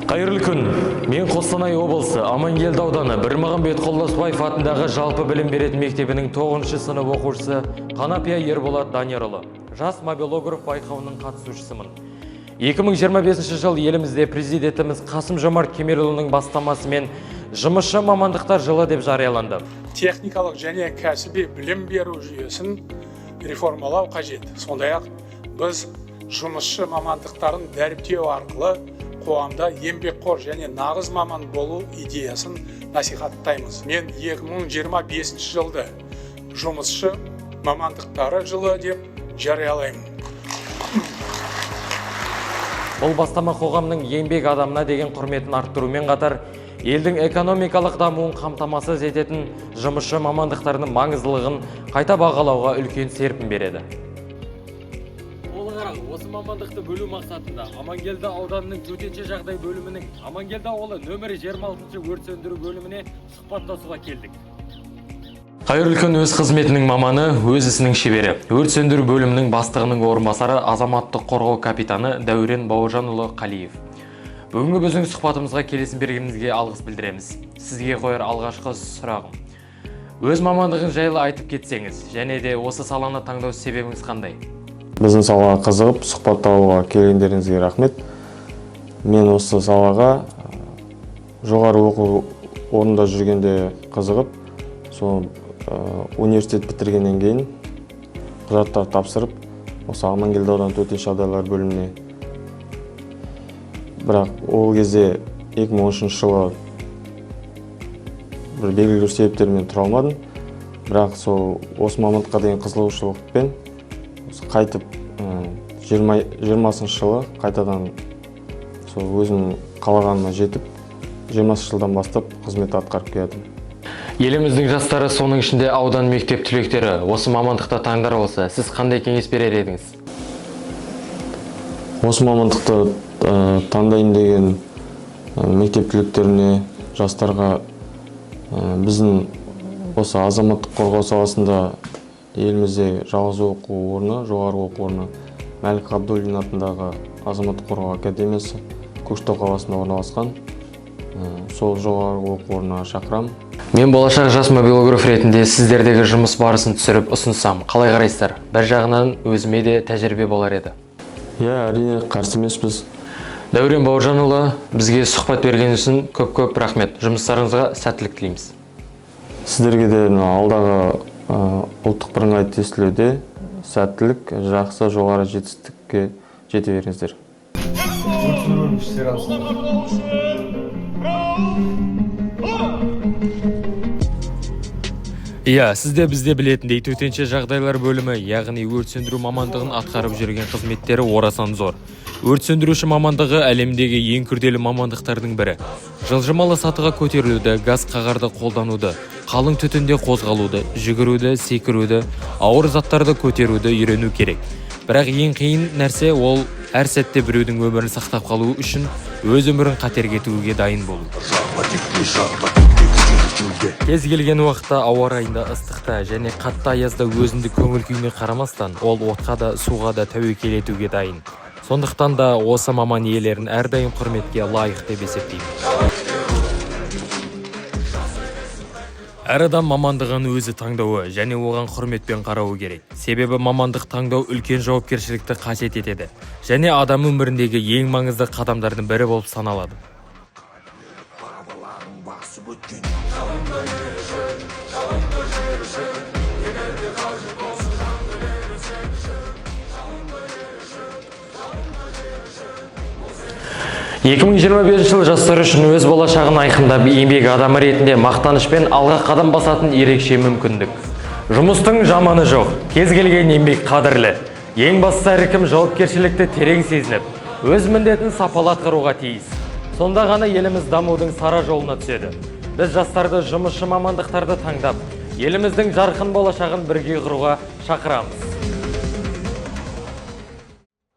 Қайырлы күн. Мен Қостанай облысы Амангелді ауданы Бірмағамбет Қолдасбаев атындағы жалпы білім беретін мектебінің 9-шы сынып оқушысы Қанапия Ерболат Даниярұлы. Жас мобилограф байқауының қатысушысымын. 2025 жыл елімізде президентіміз Қасым-Жомарт Кемелұлының бастамасымен жұмысшы мамандықтар жылы деп жарияланды. Техникалық және кәсіби білім беру жүйесін реформалау қажет. Сондай-ақ біз жұмысшы мамандықтарын дәріптеу арқылы қоғамда еңбекқор және нағыз маман болу идеясын насихаттаймыз. Мен 2025 жылды жұмысшы мамандықтары жылы деп жариялаймын. Бұл бастама қоғамның еңбек адамына деген құрметін арттырумен қатар, елдің экономикалық дамуын қамтамасыз ететін жұмысшы мамандықтарының маңыздылығын қайта бағалауға үлкен серпін береді. Осы мамандықты бөлу мақсатында Амангелді ауданының төтенше жағдай бөлімінің Амангелді ауылы нөмірі 26-шы өрт сөндіру бөліміне сұхбаттасуға келдік. Қайырлы күн. Өз қызметінің маманы, өз ісінің шебері. Өрт сөндіру бөлімінің бастығының орынбасары, азаматтық қорғау капитаны Дәурен Бауыржанұлы Қалиев. Бүгінгі біздің сұхбатымызға келісім бергеніңізге алғыс білдіреміз. Сізге қояр алғашқы сұрағым. Өз мамандығын жайлы айтып кетсеңіз, және де осы саланы таңдау себебіңіз қандай? Біздің салаға қызығып, сұхбаттауға келгендеріңізге рахмет. Мен осы салаға жоғары оқу орнында жүргенде қызығып, сол университет бітіргеннен кейін құжаттар тапсырып, осы Амангелді ауданы төтенше жағдайлар бөліміне. Бірақ ол кезде 2013 жылы бір белгілі бір себептермен тұра алмадым. Бірақ сол осы мамандыққа деген қызығушылықпен қайтып 20-шы жылы қайтадан сол өзім қалағаныма жетіп, 20 жылдан бастап қызмет атқарып келдім. Еліміздің жастары, соның ішінде аудан мектеп түлектері осы мамандықта таңдар болса, сіз қандай кеңес берер едіңіз? Осы мамандықты таңдайын деген мектеп түлектеріне, жастарға біздің осы азаматтық қорғау саласында елімізде жалғыз оқу орны, жоғары оқу орны Мәлік Ғабдуллин атындағы азаматтық қорғау академиясы Көкшетау қаласында орналасқан. Сол жоғары оқу орнына шақырамын. Мен болашақ жас мобилограф ретінде сіздердегі жұмыс барысын түсіріп ұсынсам, қалай қарайсыздар? Бір жағынан өзіме де тәжірибе болар еді. Әрине, қарсы емеспіз. Дәурен Бауыржанұлы, бізге сұхбат бергеніңіз үшін көп рахмет. Жұмыстарыңызға сәттілік тілейміз. Сіздерге де алдағы ұлттық бірыңғай тестілеуде сәттілік, жақсы жоғары жетістікке жете беріңіздер. Сізде бізде білетіндей төтенше жағдайлар бөлімі, яғни өрт сөндіру мамандығын атқарып жүрген қызметтері орасан зор. Өрт сөндіруші мамандығы әлемдегі ең күрделі мамандықтардың бірі. Жылжымалы сатыға көтерілуді, газ қағарды қолдануды, қалың түтінде қозғалуды, жүгіруді, секіруді, ауыр заттарды көтеруді үйрену керек. Бірақ ең қиын нәрсе ол әр сәтте біреудің өмірін сақтап қалу үшін өз өмірін қатерге тігуге дайын болу. Кез келген уақытта ауа райында ыстықта және қатты аязда өзіндік көңіл күйіне қарамастан, ол отқа да, суға да тәуекел етуге дайын. Сондықтан да осы маман иелерін әрдайым құрметке лайық деп есептеймін. Әр адам мамандығын өзі таңдауы және оған құрметпен қарауы керек. Себебі мамандық таңдау үлкен жауапкершілікті қажет етеді және адам өміріндегі ең маңызды қадамдардың бірі болып саналады. жыл жастар үшін өз болашағын айқындап, еңбек адамы ретінде мақтанышпен алға қадам басатын ерекше мүмкіндік. Жұмыстың жаманы жоқ, кез келген еңбек қадірлі. Ең бастысы әркім жауапкершілікті терең сезініп, өз міндетін сапалы атқаруға тиіс. Сонда ғана еліміз дамудың сара жолына түседі. Біз жастарды жұмысшы мамандықтарды таңдап, еліміздің жарқын болашағын бірге құруға шақырамыз.